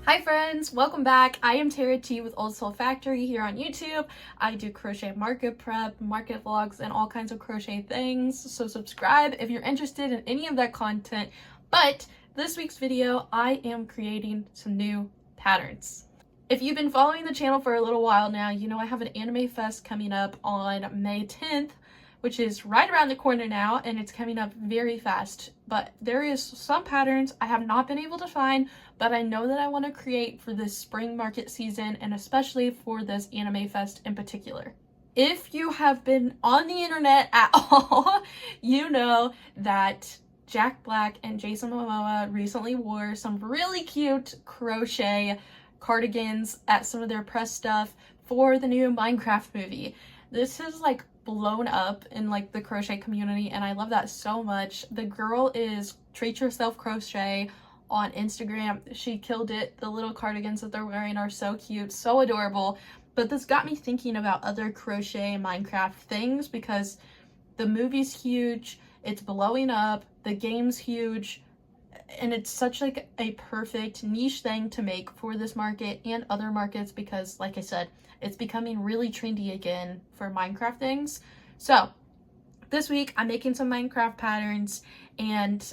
Hi friends, welcome back. I am Tara T with Old Soul Factory here on YouTube. I do crochet market prep, market vlogs, and all kinds of crochet things. So subscribe if you're interested in any of that content. But this week's video, I am creating some new patterns. If you've been following the channel for a little while now, you know I have an anime fest coming up on May 10th, which is right around the corner now, and it's coming up very fast. But there is some patterns I have not been able to find, but I know that I want to create for this spring market season, and especially for this anime fest in particular. If you have been on the internet at all, you know that Jack Black and Jason Momoa recently wore some really cute crochet cardigans at some of their press stuff for the new Minecraft movie. This is like blown up in like the crochet community, and I love that so much. The girl is Treat Yourself Crochet on Instagram. She killed it. The little cardigans that they're wearing are so cute, so adorable. But this got me thinking about other crochet Minecraft things because the movie's huge, it's blowing up, the game's huge, and it's such like a perfect niche thing to make for this market and other markets because, like I said, it's becoming really trendy again for Minecraft things. So this week I'm making some Minecraft patterns, and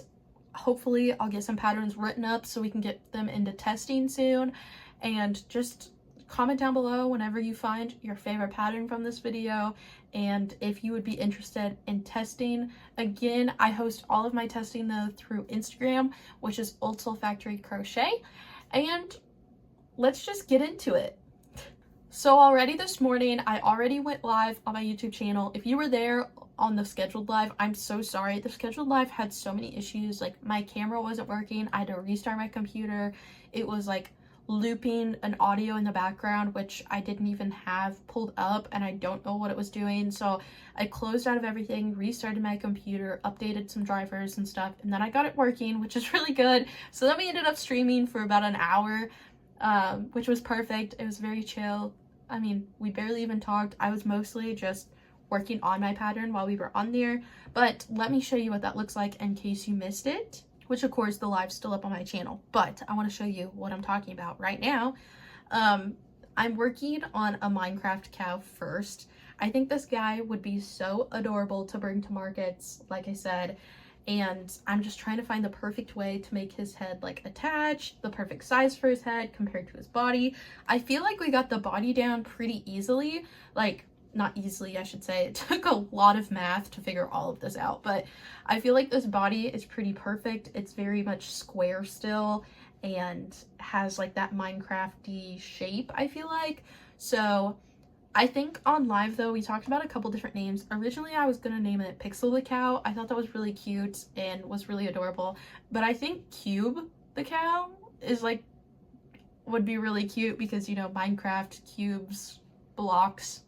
hopefully I'll get some patterns written up so we can get them into testing soon. And just comment down below whenever you find your favorite pattern from this video and if you would be interested in testing. Again, I host all of my testing though through Instagram, which is Old Soul Factory Crochet. And let's just get into it. So already this morning, I already went live on my YouTube channel. If you were there on the scheduled live, I'm so sorry. The scheduled live had so many issues. Like my camera wasn't working. I had to restart my computer. It was like looping an audio in the background, which I didn't even have pulled up, and I don't know what it was doing. So I closed out of everything, restarted my computer, updated some drivers and stuff, and then I got it working, which is really good. So then we ended up streaming for about an hour, which was perfect. It was very chill. I mean, we barely even talked. I was mostly just working on my pattern while we were on there. But let me show you what that looks like in case you missed it, which of course the live's still up on my channel. But I want to show you what I'm talking about right now. I'm working on a Minecraft cow first. I think this guy would be so adorable to bring to markets, like I said. And I'm just trying to find the perfect way to make his head like attached, the perfect size for his head compared to his body. I feel like we got the body down pretty easily. Like, not easily, I should say. It took a lot of math to figure all of this out, but I feel like this body is pretty perfect. It's very much square still and has like that Minecraft-y shape, I feel like. So I think on live though, we talked about a couple different names. Originally, I was gonna name it Pixel the Cow. I thought that was really cute and was really adorable. But I think Cube the Cow is like, would be really cute because, you know, Minecraft, cubes, blocks.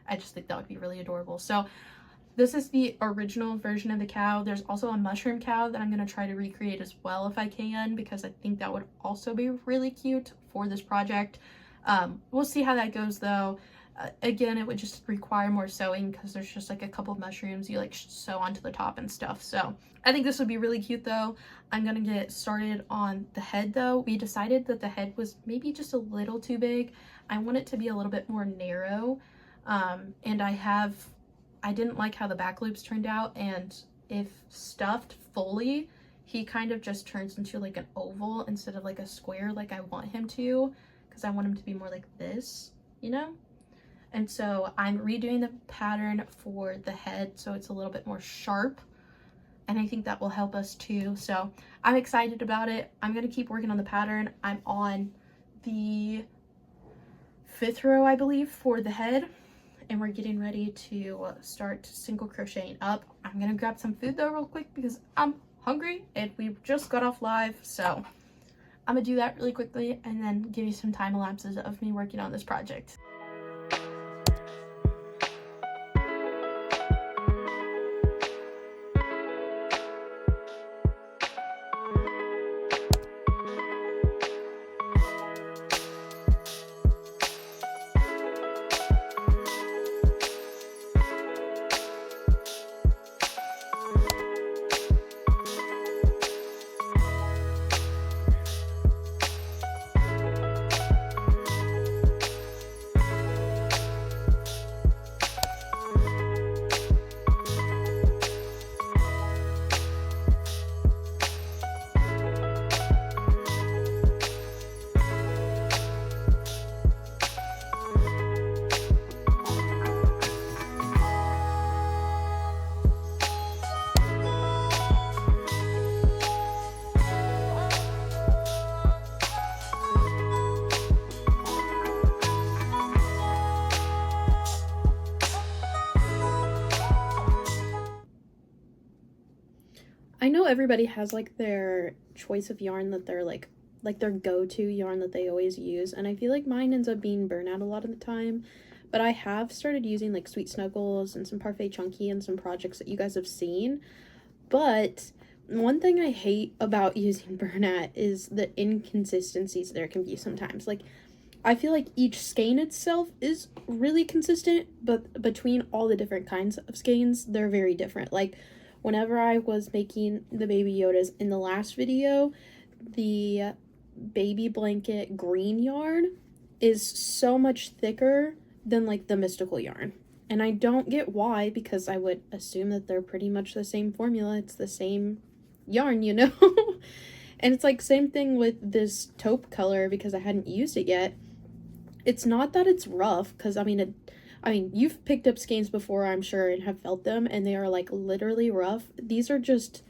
I just think that would be really adorable. So this is the original version of the cow. There's also a mushroom cow that I'm gonna try to recreate as well if I can, because I think that would also be really cute for this project. We'll see how that goes though. Again, it would just require more sewing because there's just like a couple of mushrooms you like sew onto the top and stuff. So I think this would be really cute though. I'm gonna get started on the head though. We decided that the head was maybe just a little too big. I want it to be a little bit more narrow. And I didn't like how the back loops turned out, and if stuffed fully, he kind of just turns into like an oval instead of like a square like I want him to, because I want him to be more like this, you know? And so I'm redoing the pattern for the head so it's a little bit more sharp, and I think that will help us too. So I'm excited about it. I'm going to keep working on the pattern. I'm on the 5th row, I believe, for the head, and we're getting ready to start single crocheting up. I'm going to grab some food though real quick because I'm hungry and we just got off live. So I'm going to do that really quickly and then give you some time lapses of me working on this project. everybody has like their choice of yarn that they're like their go-to yarn that they always use, and I feel like mine ends up being Burnout a lot of the time, but I have started using like Sweet Snuggles and some Parfait Chunky and some projects that you guys have seen. But one thing I hate about using Burnout is the inconsistencies there can be sometimes. Like, I feel like each skein itself is really consistent, but between all the different kinds of skeins, they're very different. Like, whenever I was making the Baby Yodas in the last video, the baby blanket green yarn is so much thicker than like the mystical yarn. And I don't get why, because I would assume that they're pretty much the same formula. It's the same yarn, you know? And it's like same thing with this taupe color, because I hadn't used it yet. It's not that it's rough, because I mean you've picked up skeins before, I'm sure, and have felt them, and they are like literally rough. These are just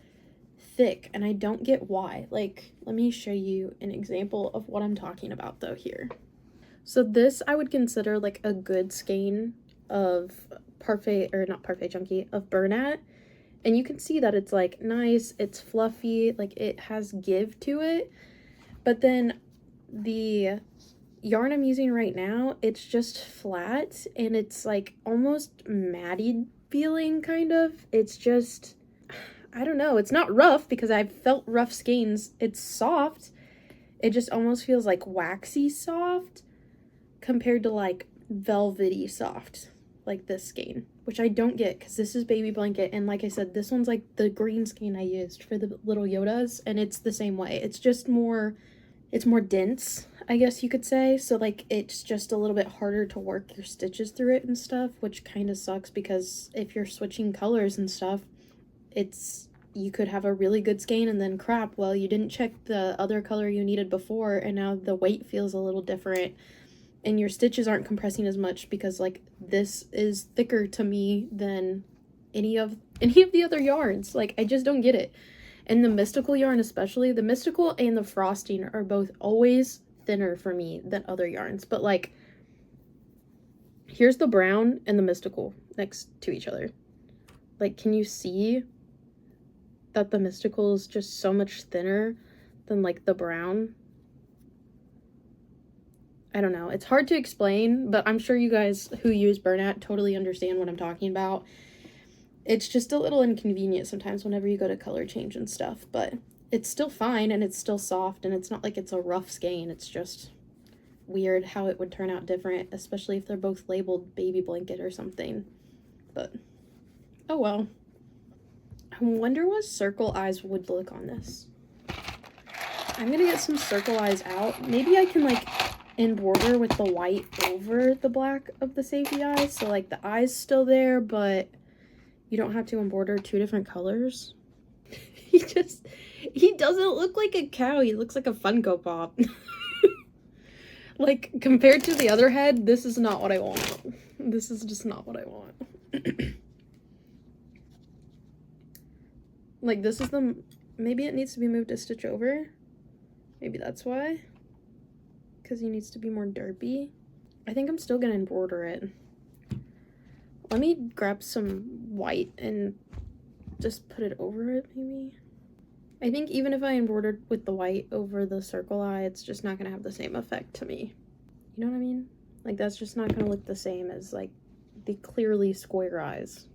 thick, and I don't get why. Like, let me show you an example of what I'm talking about though here. So this I would consider like a good skein of not Parfait Chunky, of Burnout, and you can see that it's like nice, it's fluffy, like it has give to it. But then the yarn I'm using right now, it's just flat, and it's like almost matted feeling, kind of. It's just, I don't know, it's not rough, because I've felt rough skeins. It's soft, it just almost feels like waxy soft compared to like velvety soft, like this skein, which I don't get, because this is baby blanket, and like I said, this one's like the green skein I used for the little Yodas, and it's the same way. It's just more, it's more dense, I guess you could say. So like it's just a little bit harder to work your stitches through it and stuff, which kind of sucks, because if you're switching colors and stuff, you could have a really good skein and then crap, well, you didn't check the other color you needed before, and now the weight feels a little different, and your stitches aren't compressing as much, because like this is thicker to me than any of the other yarns. Like, I just don't get it. And the mystical yarn especially, the mystical and the frosting are both always thinner for me than other yarns. But like, here's the brown and the mystical next to each other. Like, can you see that the mystical is just so much thinner than like the brown? I don't know, it's hard to explain, but I'm sure you guys who use Burnout totally understand what I'm talking about. It's just a little inconvenient sometimes whenever you go to color change and stuff, but it's still fine, and it's still soft, and it's not like it's a rough skein. It's just weird how it would turn out different, especially if they're both labeled baby blanket or something. But oh well. I wonder what circle eyes would look on this. I'm gonna get some circle eyes out. Maybe I can like border with the white over the black of the safety eyes, so like the eyes still there, but you don't have to embroider two different colors. He doesn't look like a cow, he looks like a Funko Pop. Like, compared to the other head, this is not what I want. This is just not what I want. Like, this is maybe it needs to be moved a stitch over. Maybe that's why. Because he needs to be more derpy. I think I'm still gonna embroider it. Let me grab some white and just put it over it, maybe. I think even if I embroidered with the white over the circle eye, it's just not gonna have the same effect to me. You know what I mean? Like, that's just not gonna look the same as like the clearly square eyes.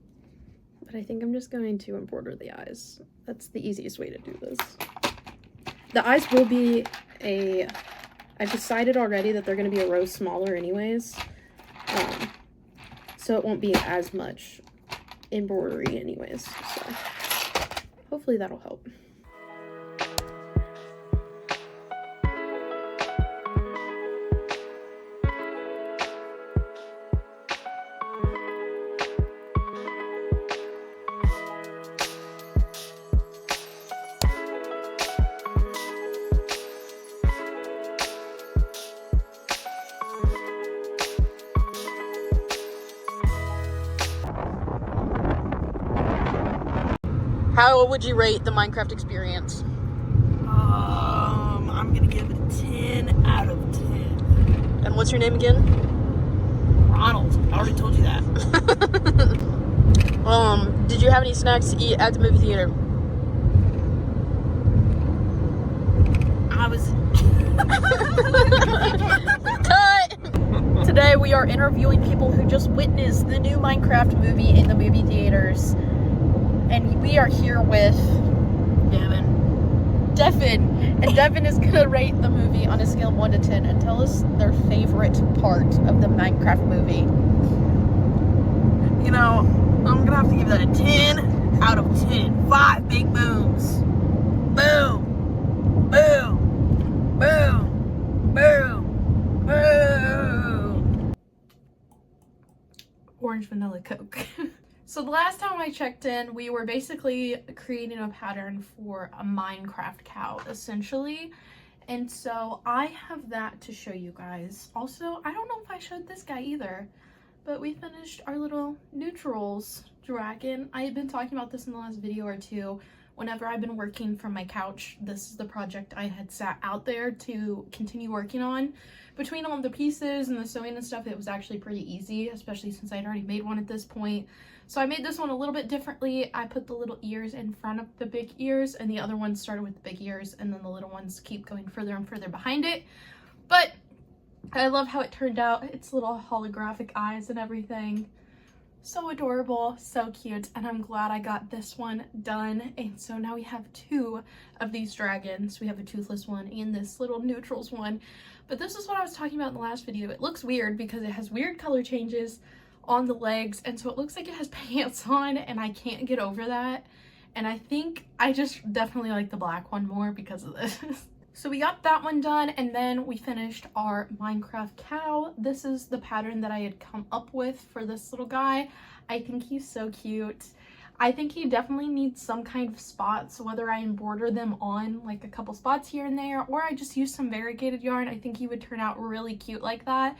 But I think I'm just going to embroider the eyes. That's the easiest way to do this. The eyes will be I've decided already that they're going to be a row smaller anyways, so it won't be as much embroidery anyways, so hopefully that'll help. How would you rate the Minecraft experience? I'm gonna give it a 10 out of 10. And what's your name again? Ronald. I already told you that. Did you have any snacks to eat at the movie theater? I was. Cut! Today we are interviewing people who just witnessed the new Minecraft movie in the movie theaters. And we are here with Devin. And Devin is gonna rate the movie on a scale of 1 to 10 and tell us their favorite part of the Minecraft movie. You know, I'm gonna have to give that a 10 out of 10. 5 big booms. Boom. Boom. Boom. Boom. Boom. Orange vanilla Coke. So the last time I checked in, we were basically creating a pattern for a Minecraft cow, essentially. And so I have that to show you guys. Also, I don't know if I showed this guy either, but we finished our little neutrals dragon. I had been talking about this in the last video or two. Whenever I've been working from my couch, this is the project I had sat out there to continue working on. Between all the pieces and the sewing and stuff, it was actually pretty easy, especially since I'd already made one at this point. So I made this one a little bit differently. I put the little ears in front of the big ears, and the other ones started with the big ears, and then the little ones keep going further and further behind it. But I love how it turned out. Its little holographic eyes and everything. So adorable, so cute, and I'm glad I got this one done. And so now we have 2 of these dragons. We have a toothless one and this little neutrals one. But this is what I was talking about in the last video. It looks weird because it has weird color changes on the legs, and so it looks like it has pants on, and I can't get over that. And I think I just definitely like the black one more because of this. So we got that one done, and then we finished our Minecraft cow. This is the pattern that I had come up with for this little guy. I think he's so cute. I think he definitely needs some kind of spots, whether I embroider them on like a couple spots here and there, or I just use some variegated yarn. I think he would turn out really cute like that.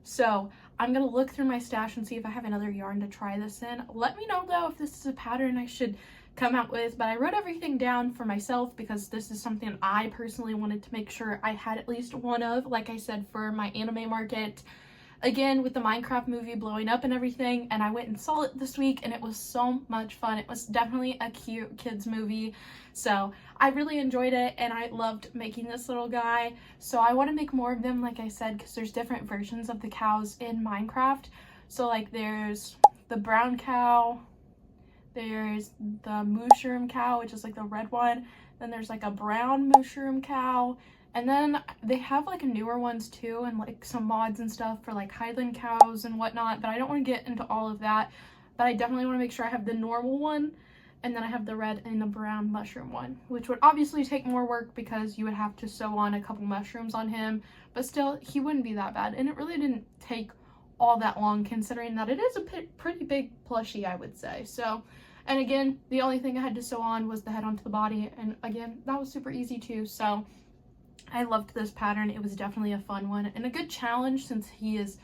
So I'm gonna look through my stash and see if I have another yarn to try this in. Let me know though if this is a pattern I should come out with, but I wrote everything down for myself because this is something I personally wanted to make sure I had at least one of, like I said, for my anime market. Again, with the Minecraft movie blowing up and everything, and I went and saw it this week, and it was so much fun. It was definitely a cute kids movie, so I really enjoyed it, and I loved making this little guy. So I want to make more of them, like I said, because there's different versions of the cows in Minecraft. So like there's the brown cow, there's the mushroom cow, which is like the red one, then there's like a brown mushroom cow, and then they have like newer ones too, and like some mods and stuff for like Highland cows and whatnot, but I don't want to get into all of that. But I definitely want to make sure I have the normal one, and then I have the red and the brown mushroom one, which would obviously take more work because you would have to sew on a couple mushrooms on him, but still he wouldn't be that bad, and it really didn't take all that long considering that it is a pretty big plushie, I would say. So, and again, the only thing I had to sew on was the head onto the body, and again, that was super easy too. So I loved this pattern. It was definitely a fun one and a good challenge since he is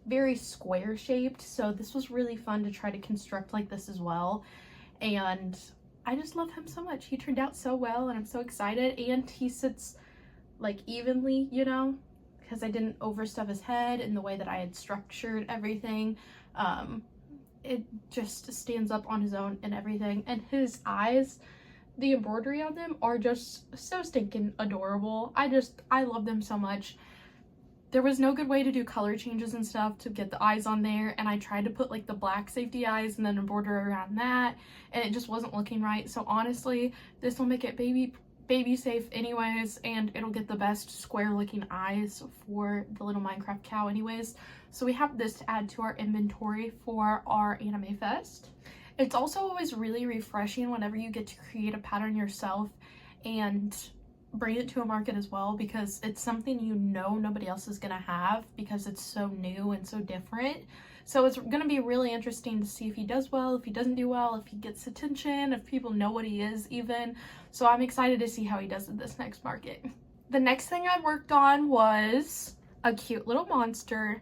very square shaped. So this was really fun to try to construct like this as well. And I just love him so much. He turned out so well, and I'm so excited. And he sits like evenly, you know, because I didn't overstuff his head in the way that I had structured everything. It just stands up on his own and everything. And his eyes, the embroidery on them are just so stinking adorable. I love them so much. There was no good way to do color changes and stuff to get the eyes on there, and I tried to put like the black safety eyes and then embroider around that, and it just wasn't looking right. So honestly, this will make it baby safe anyways, and it'll get the best square looking eyes for the little Minecraft cow anyways. So we have this to add to our inventory for our Anime Fest. It's also always really refreshing whenever you get to create a pattern yourself and bring it to a market as well, because it's something you know nobody else is gonna have because it's so new and so different. So it's gonna be really interesting to see if he does well, if he doesn't do well, if he gets attention, if people know what he is even. So I'm excited to see how he does at this next market. The next thing I worked on was a cute little monster,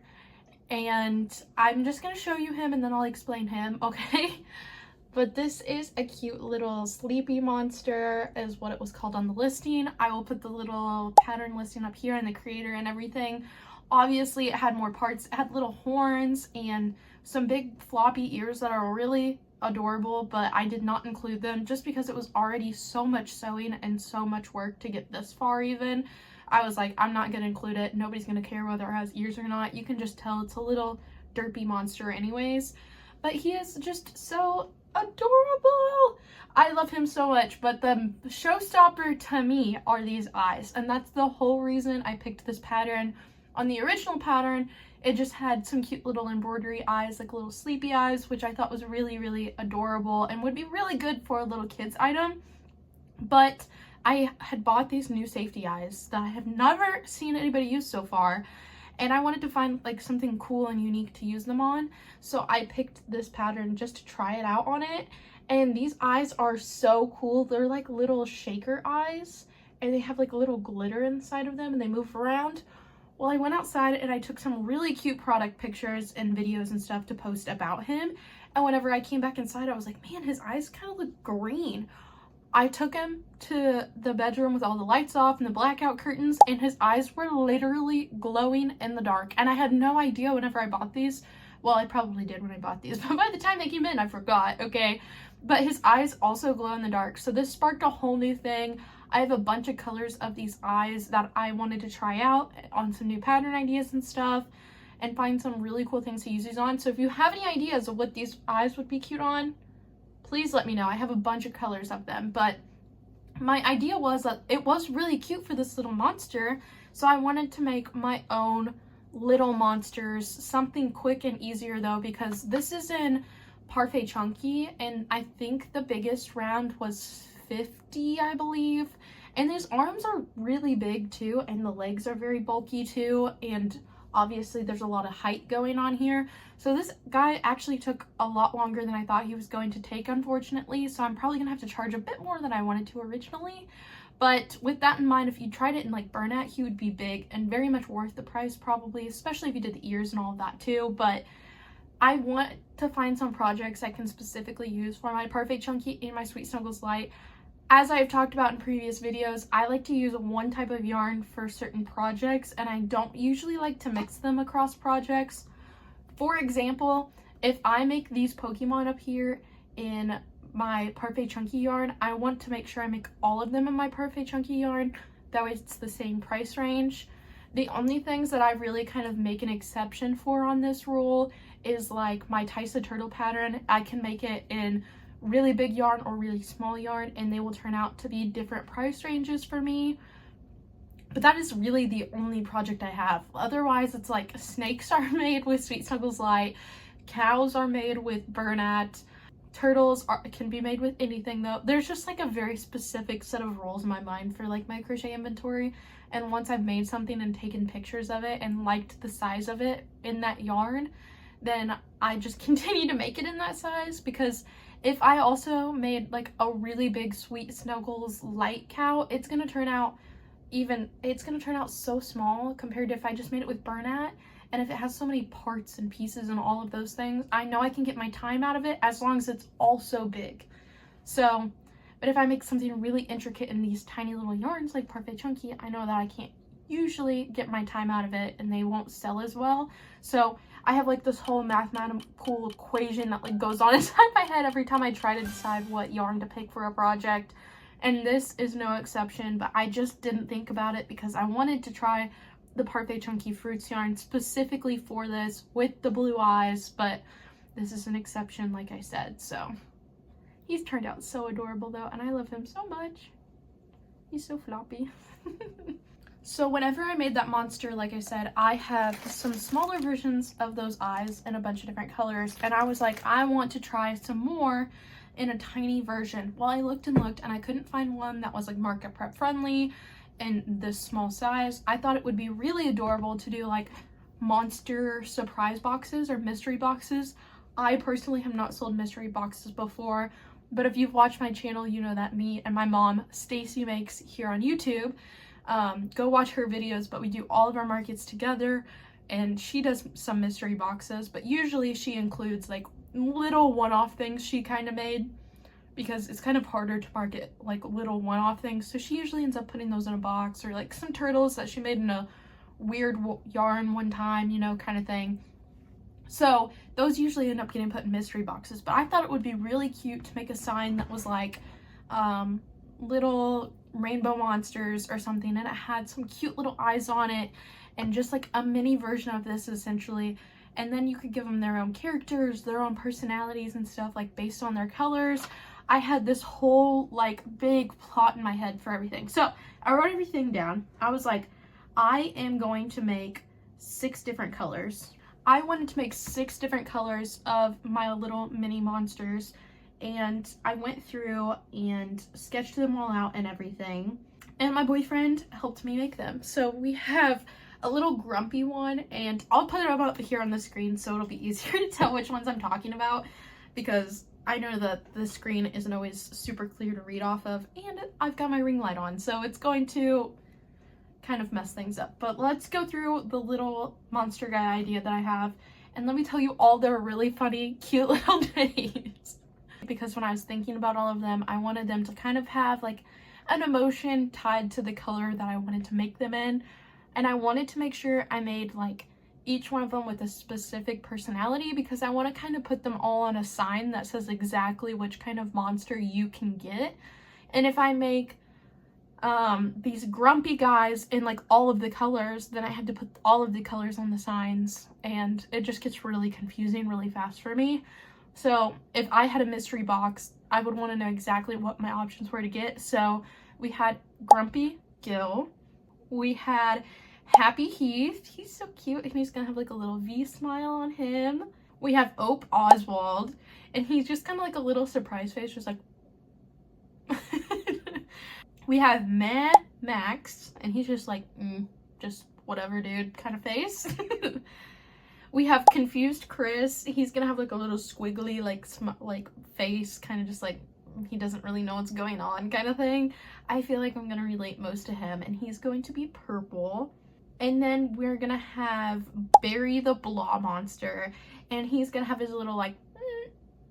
and I'm just gonna show you him and then I'll explain him, okay? But this is a cute little sleepy monster is what it was called on the listing. I will put the little pattern listing up here and the creator and everything. Obviously it had more parts. It had little horns and some big floppy ears that are really adorable, but I did not include them just because it was already so much sewing and so much work to get this far even. I was like, I'm not going to include it. Nobody's going to care whether it has ears or not. You can just tell it's a little derpy monster anyways. But he is just so adorable. I love him so much, but the showstopper to me are these eyes, and that's the whole reason I picked this pattern. On the original pattern, it just had some cute little embroidery eyes, like little sleepy eyes, which I thought was really, really adorable and would be really good for a little kid's item. But I had bought these new safety eyes that I have never seen anybody use so far, and I wanted to find like something cool and unique to use them on. So I picked this pattern just to try it out on it. And these eyes are so cool. They're like little shaker eyes, and they have like a little glitter inside of them, and they move around. Well, I went outside and I took some really cute product pictures and videos and stuff to post about him. And whenever I came back inside, I was like, man, his eyes kind of look green. I took him to the bedroom with all the lights off and the blackout curtains, and his eyes were literally glowing in the dark. And I had no idea whenever I bought these. Well, I probably did when I bought these, but by the time they came in, I forgot, okay? But his eyes also glow in the dark, so this sparked a whole new thing. I have a bunch of colors of these eyes that I wanted to try out on some new pattern ideas and stuff, and find some really cool things to use these on. So if you have any ideas of what these eyes would be cute on, please let me know. I have a bunch of colors of them, but my idea was that it was really cute for this little monster, so I wanted to make my own little monsters, something quick and easier though, because this is in Parfait Chunky, and I think the biggest round was 50, I believe. And his arms are really big too, and the legs are very bulky too, and obviously there's a lot of height going on here. So this guy actually took a lot longer than I thought he was going to take, unfortunately, so I'm probably gonna have to charge a bit more than I wanted to originally. But with that in mind, if you tried it in like Bernat, he would be big and very much worth the price probably, especially if you did the ears and all of that too. But I want to find some projects I can specifically use for my Parfait Chunky and my Sweet Snuggles Light. As I've talked about in previous videos, I like to use one type of yarn for certain projects, and I don't usually like to mix them across projects. For example, if I make these Pokemon up here in my Parfait Chunky yarn, I want to make sure I make all of them in my Parfait Chunky yarn, that way it's the same price range. The only things that I really kind of make an exception for on this rule is like my Tysa turtle pattern. I can make it in really big yarn or really small yarn, and they will turn out to be different price ranges for me. But that is really the only project I have. Otherwise, it's like snakes are made with Sweet Snuggles Light, cows are made with Bernat, turtles can be made with anything though. There's just like a very specific set of rules in my mind for like my crochet inventory, and once I've made something and taken pictures of it and liked the size of it in that yarn, then I just continue to make it in that size. Because if I also made like a really big Sweet Snuggles Light cow, it's gonna turn out so small compared to if I just made it with Bernat. And if it has so many parts and pieces and all of those things, I know I can get my time out of it as long as it's also big. So, but if I make something really intricate in these tiny little yarns like Parfait Chunky, I know that I can't usually get my time out of it and they won't sell as well. So I have like this whole mathematical equation that like goes on inside my head every time I try to decide what yarn to pick for a project. And this is no exception, but I just didn't think about it because I wanted to try the Parfait Chunky Fruits yarn specifically for this with the blue eyes, but this is an exception like I said. So he's turned out so adorable though, and I love him so much. He's so floppy. So whenever I made that monster, like I said, I have some smaller versions of those eyes in a bunch of different colors, and I was like, I want to try some more in a tiny version. Well, I looked and looked and I couldn't find one that was like market prep friendly in this small size. I thought it would be really adorable to do like monster surprise boxes or mystery boxes. I personally have not sold mystery boxes before, but if you've watched my channel, you know that me and my mom, Stacy, makes here on YouTube. Go watch her videos, but we do all of our markets together, and she does some mystery boxes, but usually she includes like little one-off things she kind of made, because it's kind of harder to market like little one-off things. So she usually ends up putting those in a box, or like some turtles that she made in a weird yarn one time, you know, kind of thing. So those usually end up getting put in mystery boxes, but I thought it would be really cute to make a sign that was like little rainbow monsters or something, and it had some cute little eyes on it and just like a mini version of this essentially. And then you could give them their own characters, their own personalities and stuff, like based on their colors. I had this whole like big plot in my head for everything. So I wrote everything down. I was like, I am going to make 6 different colors. I wanted to make 6 different colors of my little mini monsters, and I went through and sketched them all out and everything, and my boyfriend helped me make them. So we have a little grumpy one, and I'll put it up here on the screen so it'll be easier to tell which ones I'm talking about, because I know that the screen isn't always super clear to read off of, and I've got my ring light on, so it's going to kind of mess things up. But let's go through the little monster guy idea that I have, and let me tell you all their really funny, cute little names. Because when I was thinking about all of them, I wanted them to kind of have like an emotion tied to the color that I wanted to make them in, and I wanted to make sure I made like each one of them with a specific personality, because I want to kind of put them all on a sign that says exactly which kind of monster you can get. And if I make these grumpy guys in like all of the colors, then I had to put all of the colors on the signs, and it just gets really confusing really fast for me. So if I had a mystery box, I would want to know exactly what my options were to get. So we had Grumpy Gil, we had Happy Heath, he's so cute, and he's gonna have like a little V smile on him. We have Ope Oswald, and he's just kind of like a little surprise face, just like we have Mad Max, and he's just like, just whatever dude kind of face. We have Confused Chris. He's gonna have like a little squiggly like face, kind of just like he doesn't really know what's going on kind of thing. I feel like I'm gonna relate most to him, and he's going to be purple. And then we're gonna have Barry the Blah Monster, and he's gonna have his little like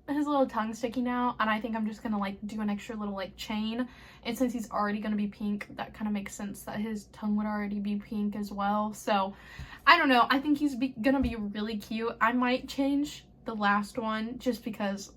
his little tongue sticking out, and I think I'm just gonna like do an extra little like chain, and since he's already gonna be pink, that kind of makes sense that his tongue would already be pink as well. So I don't know, I think he's gonna be really cute. I might change the last one just because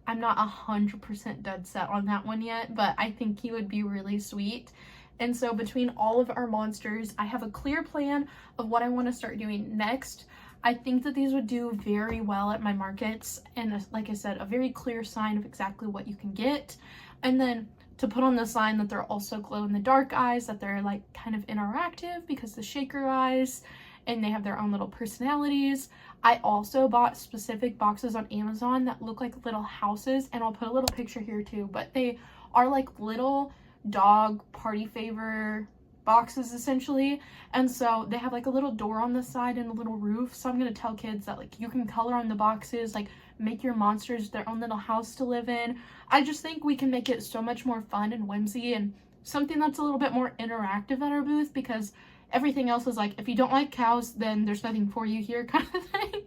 I'm not 100% dead set on that one yet, but I think he would be really sweet. And so between all of our monsters, I have a clear plan of what I want to start doing next. I think that these would do very well at my markets, and like I said, a very clear sign of exactly what you can get. And then to put on the sign that they're also glow in the dark eyes, that they're like kind of interactive because the shaker eyes, and they have their own little personalities. I also bought specific boxes on Amazon that look like little houses, and I'll put a little picture here too, but they are like little dog party favor boxes essentially, and so they have like a little door on the side and a little roof. So I'm gonna tell kids that like you can color on the boxes, like make your monsters their own little house to live in. I just think we can make it so much more fun and whimsy, and something that's a little bit more interactive at our booth, because everything else is like, if you don't like cows, then there's nothing for you here kind of thing.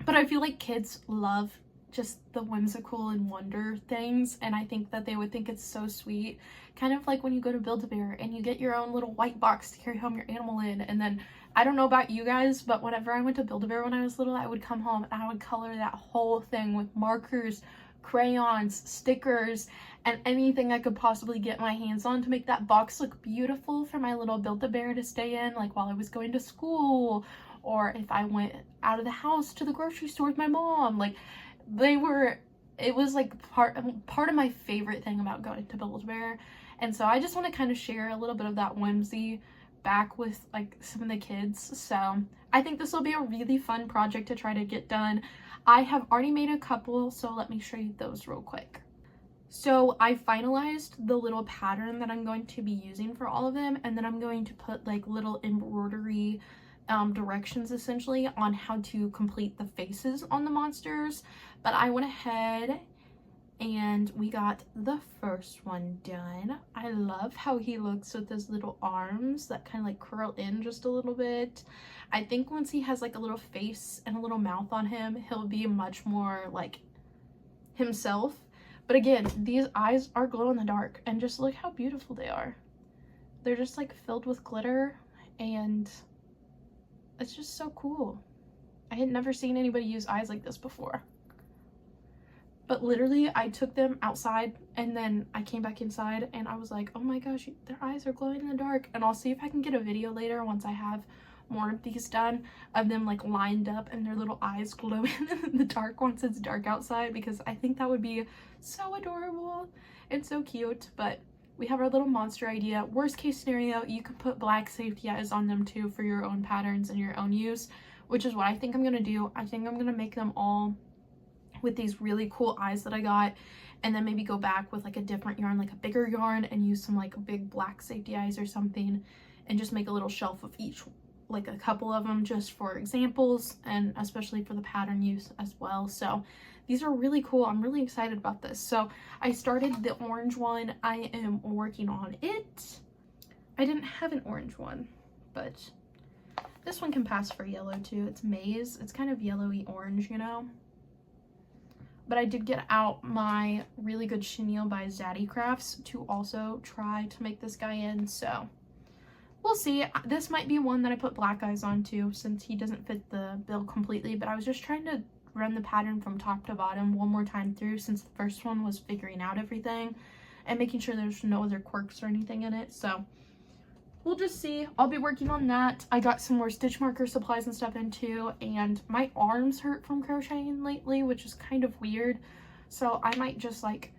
But I feel like kids love just the whimsical and wonder things, and I think that they would think it's so sweet. Kind of like when you go to Build-A-Bear and you get your own little white box to carry home your animal in, and then I don't know about you guys, but whenever I went to Build-A-Bear when I was little, I would come home and I would color that whole thing with markers, crayons, stickers, and anything I could possibly get my hands on to make that box look beautiful for my little Build-A-Bear to stay in, like while I was going to school, or if I went out of the house to the grocery store with my mom. Like it was like part of my favorite thing about going to Build-A-Bear. And so I just want to kind of share a little bit of that whimsy back with like some of the kids. So I think this will be a really fun project to try to get done. I have already made a couple, so let me show you those real quick. So I finalized the little pattern that I'm going to be using for all of them, and then I'm going to put like little embroidery directions essentially on how to complete the faces on the monsters. But I went ahead and we got the first one done. I love how he looks with his little arms that kind of like curl in just a little bit. I think once he has like a little face and a little mouth on him, he'll be much more like himself. But again, these eyes are glow in the dark, and just look how beautiful they are. They're just like filled with glitter, and it's just so cool. I had never seen anybody use eyes like this before. But literally, I took them outside and then I came back inside and I was like, oh my gosh, their eyes are glowing in the dark. And I'll see if I can get a video later once I have more of these done of them like lined up and their little eyes glowing in the dark once it's dark outside, because I think that would be so adorable and so cute. But we have our little monster idea. Worst case scenario, you could put black safety eyes on them too for your own patterns and your own use, which is what I think I'm gonna do. I think I'm gonna make them all with these really cool eyes that I got, and then maybe go back with like a different yarn, like a bigger yarn, and use some like big black safety eyes or something, and just make a little shelf of each, like a couple of them just for examples, and especially for the pattern use as well. So these are really cool. I'm really excited about this. So I started the orange one. I am working on it. I didn't have an orange one, but this one can pass for yellow too. It's maize. It's kind of yellowy orange, you know. But I did get out my really good chenille by Zaddy Crafts to also try to make this guy in, so we'll see. This might be one that I put black eyes on too, since he doesn't fit the bill completely, but I was just trying to run the pattern from top to bottom one more time through, since the first one was figuring out everything and making sure there's no other quirks or anything in it. So we'll just see. I'll be working on that. I got some more stitch marker supplies and stuff in too, and my arms hurt from crocheting lately, which is kind of weird. So I might just like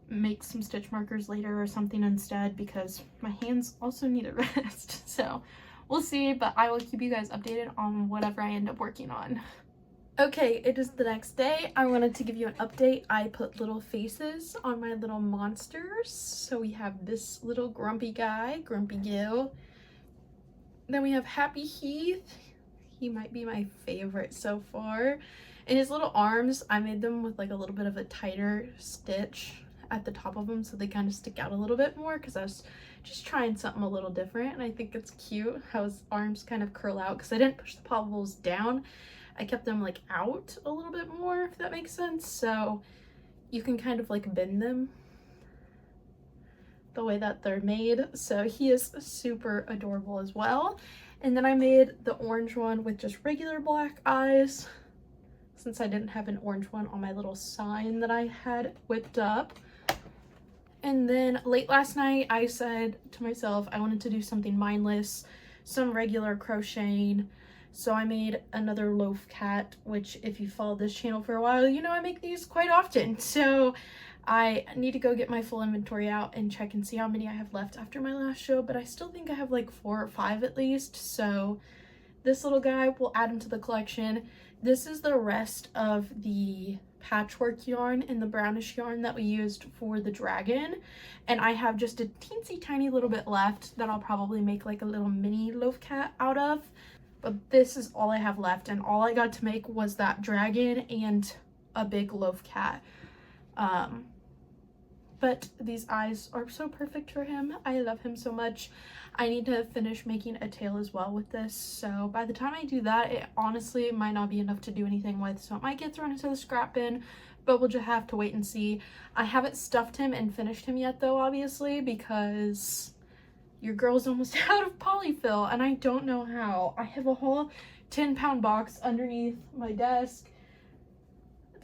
make some stitch markers later or something instead, because my hands also need a rest. So we'll see, but I will keep you guys updated on whatever I end up working on. Okay, it is the next day. I wanted to give you an update. I put little faces on my little monsters. So we have this little grumpy guy, Grumpy Gil. Then we have Happy Heath. He might be my favorite so far. And his little arms, I made them with like a little bit of a tighter stitch at the top of them so they kind of stick out a little bit more, because I was just trying something a little different, and I think it's cute how his arms kind of curl out, because I didn't push the popsicles down. I kept them like out a little bit more, if that makes sense, so you can kind of like bend them the way that they're made. So he is super adorable as well. And then I made the orange one with just regular black eyes, since I didn't have an orange one on my little sign that I had whipped up. And then late last night I said to myself I wanted to do something mindless, some regular crocheting. So I made another loaf cat, which if you follow this channel for a while, you know I make these quite often. So I need to go get my full inventory out and check and see how many I have left after my last show, but I still think I have like 4 or 5 at least. So this little guy, we'll add him to the collection. This is the rest of the patchwork yarn and the brownish yarn that we used for the dragon, and I have just a teensy tiny little bit left that I'll probably make like a little mini loaf cat out of. But this is all I have left, and all I got to make was that dragon and a big loaf cat. But these eyes are so perfect for him. I love him so much. I need to finish making a tail as well with this, so by the time I do that, it honestly might not be enough to do anything with, so it might get thrown into the scrap bin, but we'll just have to wait and see. I haven't stuffed him and finished him yet though, obviously, because your girl's almost out of polyfill and I don't know how. I have a whole 10-pound box underneath my desk.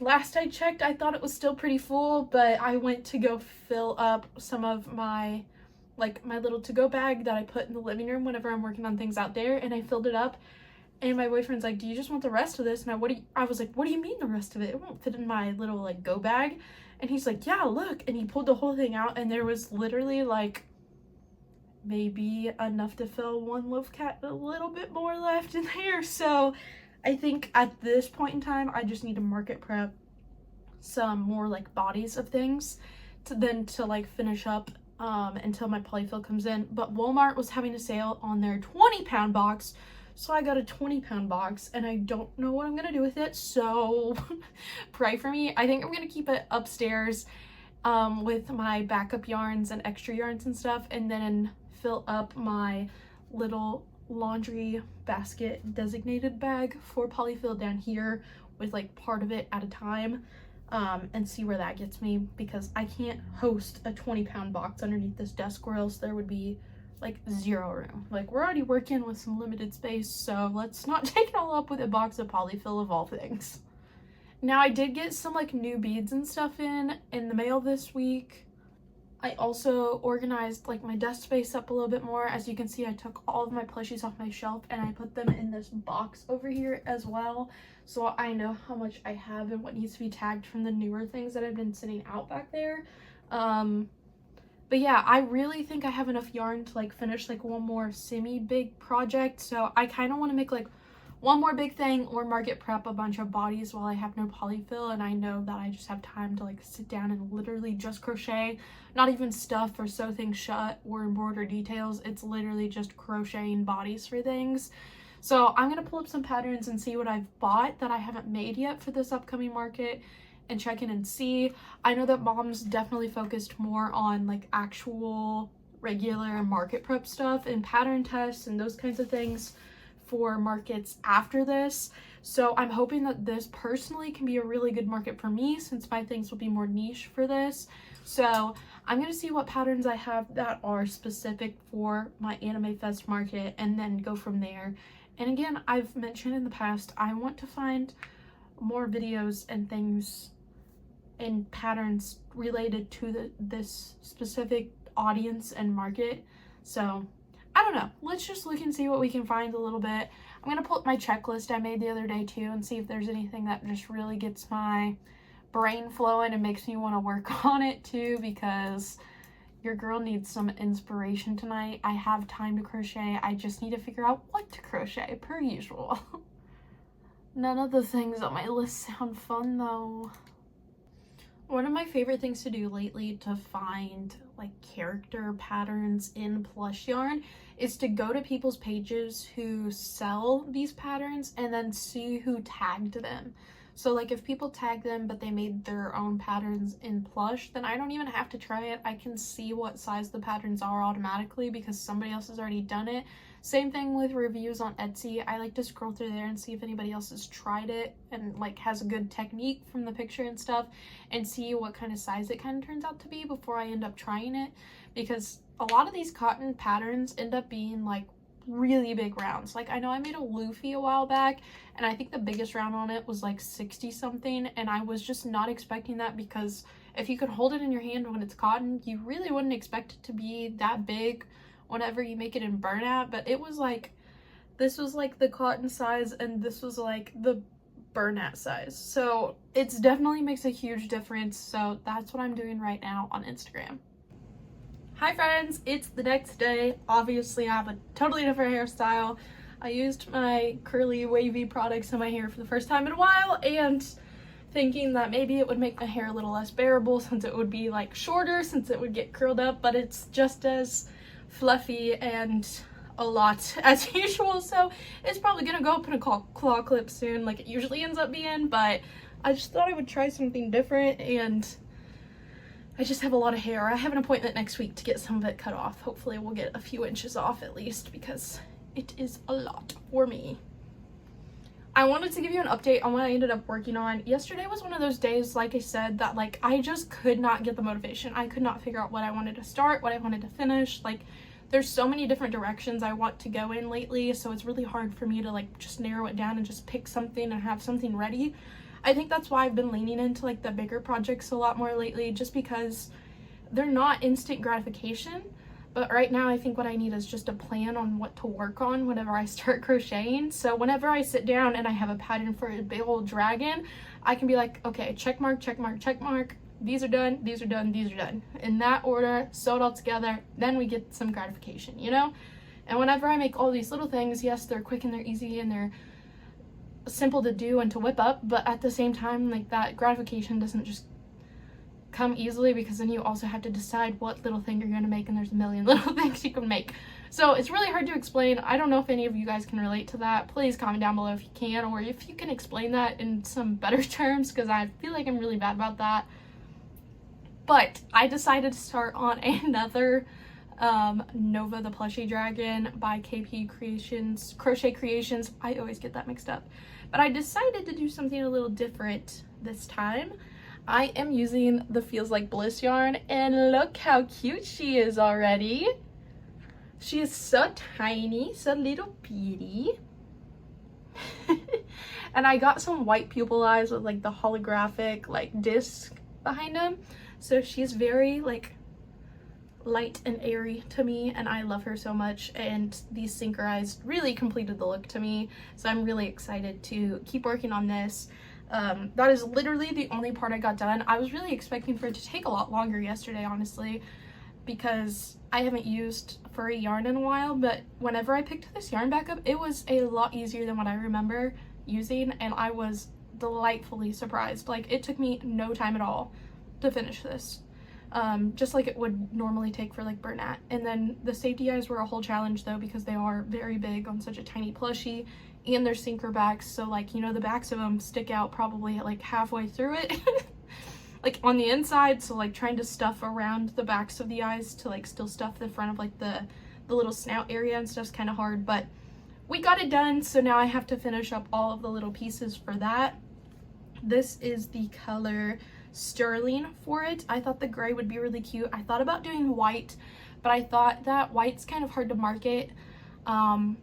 Last I checked, I thought it was still pretty full, but I went to go fill up some of my little to-go bag that I put in the living room whenever I'm working on things out there, and I filled it up, and my boyfriend's like, do you just want the rest of this? And I was like, what do you mean the rest of it? It won't fit in my little like go bag. And he's like, yeah, look, and he pulled the whole thing out, and there was literally like maybe enough to fill one loaf cat, a little bit more left in there. So I think at this point in time I just need to market prep some more like bodies of things to like finish up until my polyfill comes in. But Walmart was having a sale on their 20-pound box, so I got a 20-pound box, and I don't know what I'm gonna do with it, so pray for me. I think I'm gonna keep it upstairs with my backup yarns and extra yarns and stuff, and then fill up my little laundry basket designated bag for polyfill down here with like part of it at a time, and see where that gets me, because I can't host a 20-pound box underneath this desk, or else there would be like zero room. Like, we're already working with some limited space, so let's not take it all up with a box of polyfill of all things. Now, I did get some like new beads and stuff in the mail this week. I also organized like my desk space up a little bit more. As you can see, I took all of my plushies off my shelf and I put them in this box over here as well, so I know how much I have and what needs to be tagged from the newer things that have been sitting out back there. But yeah, I really think I have enough yarn to like finish like one more semi-big project, so I kind of want to make like one more big thing or market prep a bunch of bodies while I have no polyfill, and I know that I just have time to like sit down and literally just crochet, not even stuff or sew things shut or embroider details. It's literally just crocheting bodies for things. So I'm gonna pull up some patterns and see what I've bought that I haven't made yet for this upcoming market and check in and see. I know that Mom's definitely focused more on like actual regular market prep stuff and pattern tests and those kinds of things for markets after this, so I'm hoping that this personally can be a really good market for me since my things will be more niche for this. So I'm gonna see what patterns I have that are specific for my Anime Fest market and then go from there. And again, I've mentioned in the past, I want to find more videos and things and patterns related to this specific audience and market. So I don't know, let's just look and see what we can find a little bit. I'm gonna pull up my checklist I made the other day too and see if there's anything that just really gets my brain flowing and makes me want to work on it too, because your girl needs some inspiration tonight. I have time to crochet, I just need to figure out what to crochet per usual. None of the things on my list sound fun though. One of my favorite things to do lately to find like character patterns in plush yarn is to go to people's pages who sell these patterns and then see who tagged them. So like if people tag them but they made their own patterns in plush, then I don't even have to try it. I can see what size the patterns are automatically because somebody else has already done it. Same thing with reviews on Etsy. I like to scroll through there and see if anybody else has tried it and like has a good technique from the picture and stuff, and see what kind of size it kind of turns out to be before I end up trying it, because a lot of these cotton patterns end up being like really big rounds. Like I know I made a Luffy a while back and I think the biggest round on it was like 60 something, and I was just not expecting that because if you could hold it in your hand when it's cotton, you really wouldn't expect it to be that big whenever you make it in burnout. But it was like, this was like the cotton size and this was like the burnout size, so it's definitely makes a huge difference. So that's what I'm doing right now on Instagram. Hi friends, it's the next day. Obviously I have a totally different hairstyle. I used my curly wavy products in my hair for the first time in a while, and thinking that maybe it would make my hair a little less bearable since it would be like shorter, since it would get curled up, but it's just as fluffy and a lot as usual, so it's probably gonna go up in a claw clip soon like it usually ends up being. But I just thought I would try something different, and I just have a lot of hair. I have an appointment next week to get some of it cut off. Hopefully we'll get a few inches off at least, because it is a lot for me. I wanted to give you an update on what I ended up working on. Yesterday was one of those days, like I said, that like I just could not get the motivation. I could not figure out what I wanted to start, what I wanted to finish. Like there's so many different directions I want to go in lately, so it's really hard for me to like just narrow it down and just pick something and have something ready. I think that's why I've been leaning into like the bigger projects a lot more lately, just because they're not instant gratification. But right now I think what I need is just a plan on what to work on whenever I start crocheting. So whenever I sit down and I have a pattern for a big old dragon, I can be like, okay, check mark, check mark, check mark. These are done, these are done, these are done. In that order, sew it all together, then we get some gratification, you know? And whenever I make all these little things, yes, they're quick and they're easy and they're simple to do and to whip up, but at the same time, like that gratification doesn't just come easily, because then you also have to decide what little thing you're going to make, and there's a million little things you can make. So it's really hard to explain. I don't know if any of you guys can relate to that. Please comment down below if you can, or if you can explain that in some better terms, because I feel like I'm really bad about that. But I decided to start on another Nova the Plushie Dragon by KP Creations, Crochet Creations. I always get that mixed up. But I decided to do something a little different this time. I am using the Feels Like Bliss yarn, and look how cute she is already. She is so tiny, so little bitty. And I got some white pupil eyes with like the holographic like disc behind them. So she's very like light and airy to me, and I love her so much, and these sinker eyes really completed the look to me, so I'm really excited to keep working on this. That is literally the only part I got done. I was really expecting for it to take a lot longer yesterday, honestly, because I haven't used furry yarn in a while, but whenever I picked this yarn back up, it was a lot easier than what I remember using, and I was delightfully surprised. Like, it took me no time at all to finish this. Just like it would normally take for like Bernat. And then the safety eyes were a whole challenge though, because they are very big on such a tiny plushie, and they're sinker backs, so like, you know, the backs of them stick out probably like halfway through it like on the inside, so like trying to stuff around the backs of the eyes to like still stuff the front of like the little snout area and stuff's kind of hard, but we got it done. So now I have to finish up all of the little pieces for that. This is the color Sterling for it. I thought the gray would be really cute. I thought about doing white, but I thought that white's kind of hard to market,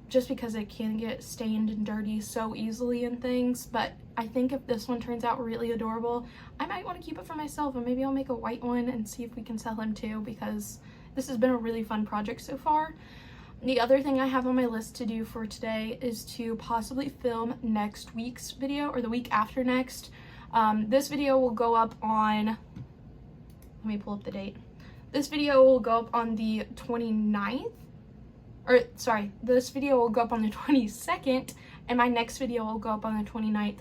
just because it can get stained and dirty so easily and things. But I think if this one turns out really adorable, I might want to keep it for myself, and maybe I'll make a white one and see if we can sell him too, because this has been a really fun project so far. The other thing I have on my list to do for today is to possibly film next week's video, or the week after next. This video will go up on, let me pull up the date. This video will go up on the 29th, or sorry, this video will go up on the 22nd, and my next video will go up on the 29th.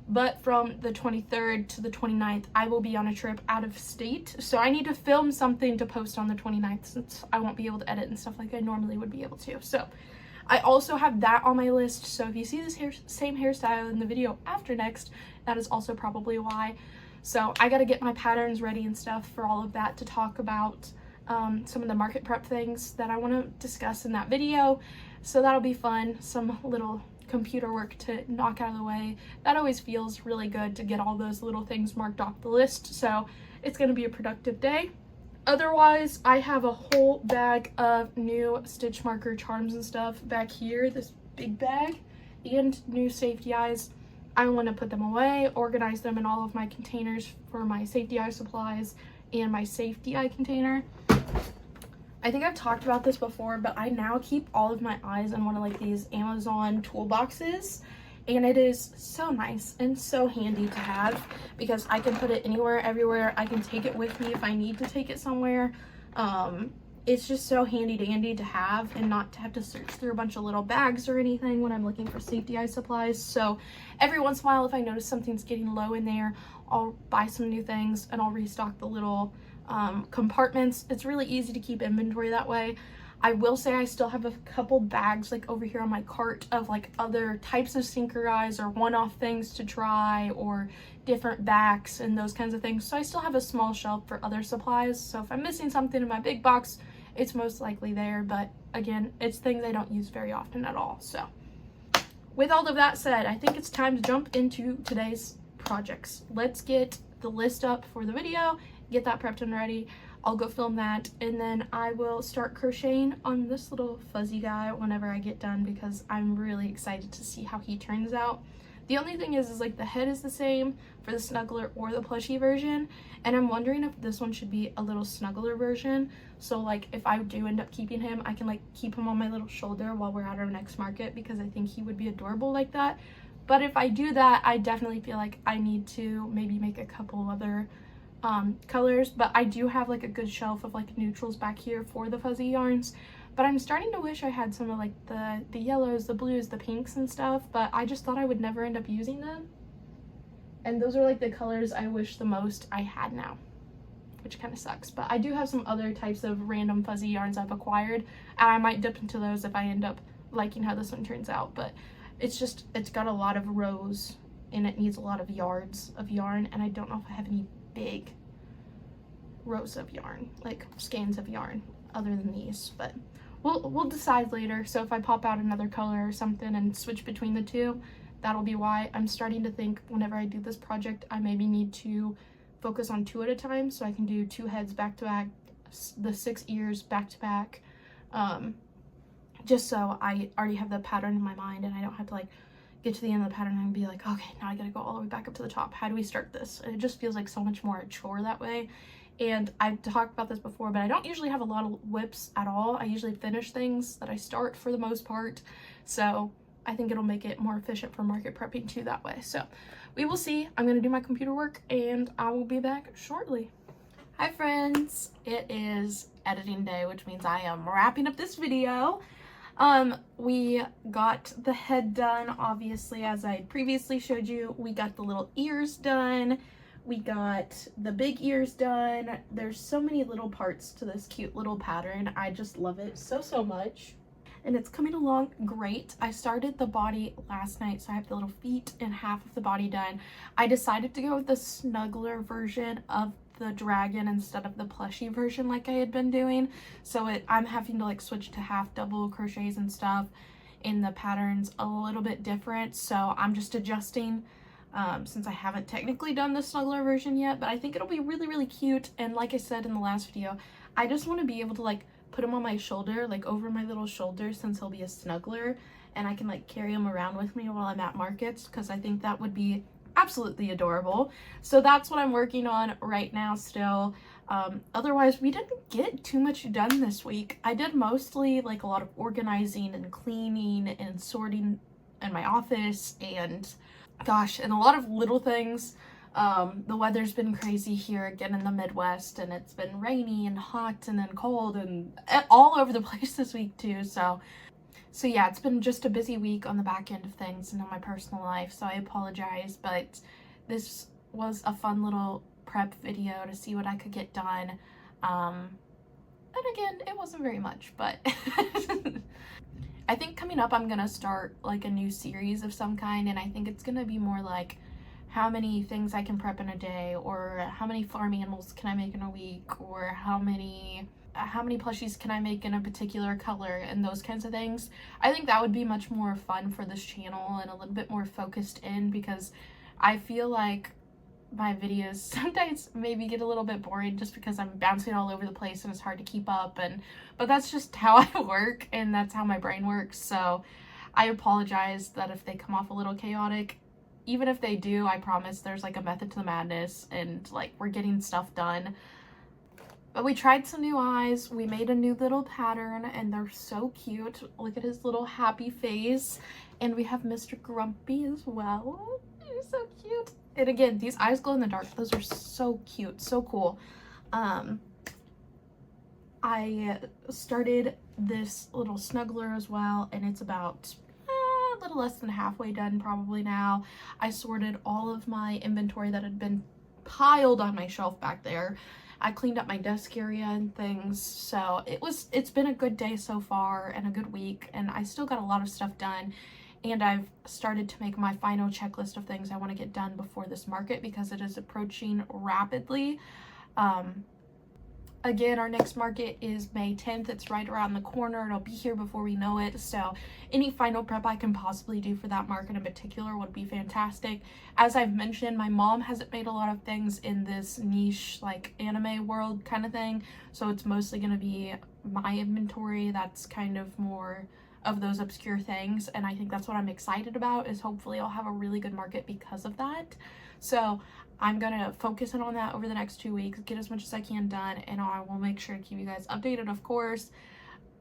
But from the 23rd to the 29th, I will be on a trip out of state, so I need to film something to post on the 29th, since I won't be able to edit and stuff like I normally would be able to. So I also have that on my list, so if you see this same hairstyle in the video after next, that is also probably why. So I gotta get my patterns ready and stuff for all of that, to talk about some of the market prep things that I want to discuss in that video. So that'll be fun, some little computer work to knock out of the way. That always feels really good, to get all those little things marked off the list, so it's gonna be a productive day. Otherwise, I have a whole bag of new stitch marker charms and stuff back here, this big bag, and new safety eyes. I want to put them away, organize them in all of my containers for my safety eye supplies and my safety eye container. I think I've talked about this before, but I now keep all of my eyes in one of like these Amazon toolboxes, and it is so nice and so handy to have, because I can put it anywhere, everywhere. I can take it with me if I need to take it somewhere. It's just so handy dandy to have, and not to have to search through a bunch of little bags or anything when I'm looking for safety eye supplies. So every once in a while, if I notice something's getting low in there, I'll buy some new things and I'll restock the little compartments. It's really easy to keep inventory that way. I will say I still have a couple bags like over here on my cart of like other types of sinker eyes, or one-off things to try, or different backs and those kinds of things. So I still have a small shelf for other supplies. So if I'm missing something in my big box, it's most likely there, but again, it's things I don't use very often at all. So with all of that said, I think it's time to jump into today's projects. Let's get the list up for the video, get that prepped and ready. I'll go film that, and then I will start crocheting on this little fuzzy guy whenever I get done, because I'm really excited to see how he turns out. The only thing is like the head is the same for the snuggler or the plushie version, and I'm wondering if this one should be a little snuggler version. So like if I do end up keeping him, I can like keep him on my little shoulder while we're at our next market, because I think he would be adorable like that. But if I do that, I definitely feel like I need to maybe make a couple other colors. But I do have like a good shelf of like neutrals back here for the fuzzy yarns. But I'm starting to wish I had some of like the yellows, the blues, the pinks and stuff, but I just thought I would never end up using them. And those are like the colors I wish the most I had now, which kind of sucks. But I do have some other types of random fuzzy yarns I've acquired, and I might dip into those if I end up liking how this one turns out. But it's got a lot of rows and it needs a lot of yards of yarn, and I don't know if I have any big rows of yarn, like skeins of yarn, other than these. But we'll decide later. So if I pop out another color or something and switch between the two, that'll be why. I'm starting to think whenever I do this project, I maybe need to focus on 2 at a time, so I can do 2 heads back to back, the 6 ears back to back, just so I already have the pattern in my mind and I don't have to like get to the end of the pattern and be like, okay, now I gotta go all the way back up to the top. How do we start this? And it just feels like so much more a chore that way. And I've talked about this before, but I don't usually have a lot of whips at all. I usually finish things that I start for the most part. So I think it'll make it more efficient for market prepping too that way. So we will see. I'm gonna do my computer work and I will be back shortly. Hi friends, it is editing day, which means I am wrapping up this video. We got the head done, obviously, as I previously showed you. We got the little ears done. We got the big ears done. There's so many little parts to this cute little pattern. I just love it so, so much. And it's coming along great. I started the body last night, so I have the little feet and half of the body done. I decided to go with the snuggler version of the dragon instead of the plushie version like I had been doing. So I'm having to like switch to half double crochets and stuff in the patterns a little bit different. So I'm just adjusting since I haven't technically done the snuggler version yet, but I think it'll be really, really cute. And like I said in the last video, I just want to be able to like put him on my shoulder, like over my little shoulder, since he'll be a snuggler, and I can like carry him around with me while I'm at markets, because I think that would be absolutely adorable. So that's what I'm working on right now still. Otherwise, we didn't get too much done this week. I did mostly like a lot of organizing and cleaning and sorting in my office, and gosh, and a lot of little things. The weather's been crazy here again in the Midwest, and it's been rainy and hot and then cold and all over the place this week too. So yeah, it's been just a busy week on the back end of things and on my personal life, so I apologize, but this was a fun little prep video to see what I could get done. And again, it wasn't very much, but I think coming up I'm gonna start like a new series of some kind, and I think it's gonna be more like how many things I can prep in a day, or how many farm animals can I make in a week, or how many plushies can I make in a particular color, and those kinds of things. I think that would be much more fun for this channel and a little bit more focused in, because I feel like my videos sometimes maybe get a little bit boring just because I'm bouncing all over the place and it's hard to keep up, but that's just how I work and that's how my brain works. So I apologize that if they come off a little chaotic. Even if they do, I promise there's like a method to the madness, and like we're getting stuff done. But we tried some new eyes. We made a new little pattern and they're so cute. Look at his little happy face. And we have Mr. Grumpy as well. He's so cute. And again, these eyes glow in the dark. Those are so cute, so cool. I started this little snuggler as well, and it's about a little less than halfway done probably now. I sorted all of my inventory that had been piled on my shelf back there. I cleaned up my desk area and things, so it's been a good day so far and a good week, and I still got a lot of stuff done, and I've started to make my final checklist of things I want to get done before this market, because it is approaching rapidly. Again, our next market is May 10th. It's right around the corner. It'll be here before we know it. So any final prep I can possibly do for that market in particular would be fantastic. As I've mentioned, my mom hasn't made a lot of things in this niche, like anime world kind of thing. So it's mostly going to be my inventory that's kind of more of those obscure things. And I think that's what I'm excited about, is hopefully I'll have a really good market because of that. So I'm gonna focus in on that over the next 2 weeks, get as much as I can done, and I will make sure to keep you guys updated, of course.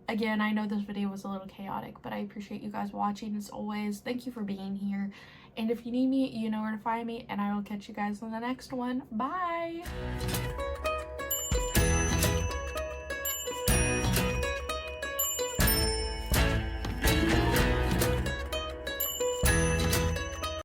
Again, I know this video was a little chaotic, but I appreciate you guys watching as always. Thank you for being here, and if you need me, you know where to find me, and I will catch you guys on the next one. Bye!